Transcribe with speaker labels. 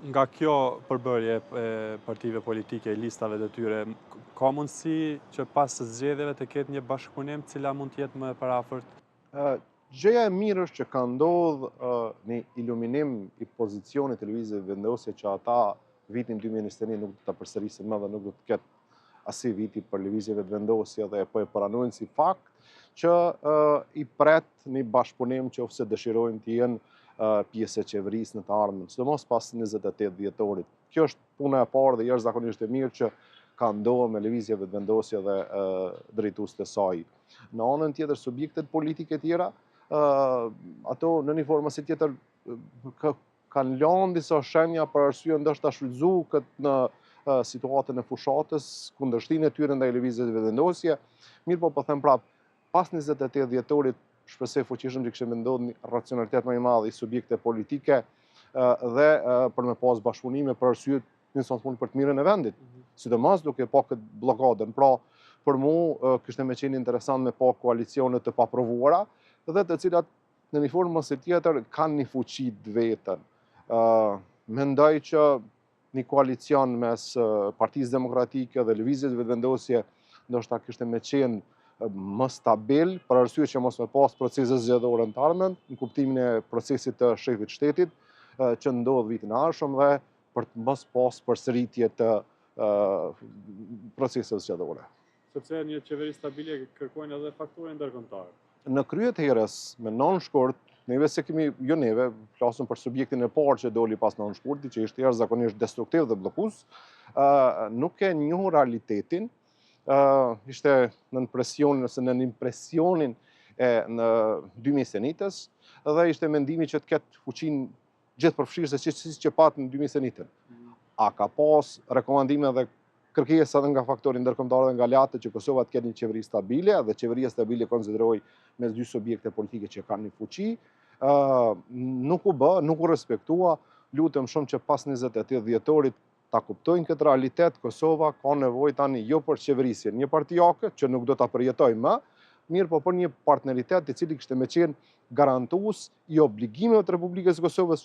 Speaker 1: Nga kjo përbërje e partive politike, listave të tyre, ka mundësi që pas zgjedhjeve të ketë një bashkëpunim cila mund të jetë më e parafort?
Speaker 2: Gjëja e mirë është që ka ndodhë një iluminim i pozicionit të lëvizjeve vendosje që ata vitin 2021 nuk do të përsërisin më dhe nuk do të ketë asi viti për lëvizjeve të vendosje dhe po e pranojnë si fakt që i pret një bashkëpunim që ofse dëshirojnë të jenë pjesë e qeverisë në të ardhmen, sidomos pas 28 dhjetorit. Kjo është puna e parë dhe jashtëzakonisht e mirë që ka ndodhur me lëvizjeve të vendosje dhe drejtuesit të saj. Në anën tjetër, subjektet politike tjera, ato në një formë ose tjetër kanë lënë disa shenja për arsye ndoshta shfrytzu këtë në situatën e fushatës, kundërshtinë e tyre ndaj lëvizjeve të vendosje. Mirë po them prapë, pas 28 dhjetorit shpresoj fuqishëm që kishte ndodhur një racionalitet më i madh i subjekte politike dhe për me pas bashkëpunime për arsye për të mirën e vendit, sidomos duke pa këtë blokadën. Pra, për mua kishte më qenë interesant me pa koalicione të paprovuara dhe të cilat në një formë ose tjetër kanë një fuqi të vetën. Mendoj që një koalicion mes Partisë Demokratike dhe Lëvizjes Vetëvendosje ndoshta kishte më qenë më stabil, për arsye që mos me pas procese zgjedhore në të ardhmen, në kuptimin e procesit të shefit shtetit, që ndodh vitin e ardhshëm dhe për të mos pas përsëritje të proceseve zgjedhore.
Speaker 1: Sepse një qeveri stabile kërkojnë edhe faktorë ndërkombëtare.
Speaker 2: Në krye të herës, me nënshkurt, neve se kemi, jo neve, flasëm për subjektin e parë që doli pas nënshkurti, që ishte jashtëzakonisht destruktiv dhe bllokues, nuk e njohu realitetin, ishte në presionin ose në impresionin e në 2021-s dhe ishte mendimi që të ketë fuqinë gjithëpërfshirëse siç që pat në 2021-ën. A ka pas rekomandime dhe kërkesa edhe nga faktori ndërkombëtar dhe nga aleatët që Kosova të ketë një qeveri stabile dhe qeveria stabile konsideroj mes dy subjekte politike që kanë një fuqi, nuk u bë, nuk u respektua. Lutem shumë që pas 28 dhjetorit ta kuptojnë këtë realitet. Kosova ka nevojë tani jo për qeverisje një partijake, që nuk do ta përjetoj më, mirë po për një partneritet i cili kishte më qenë garantues i obligimeve të Republikës së Kosovës.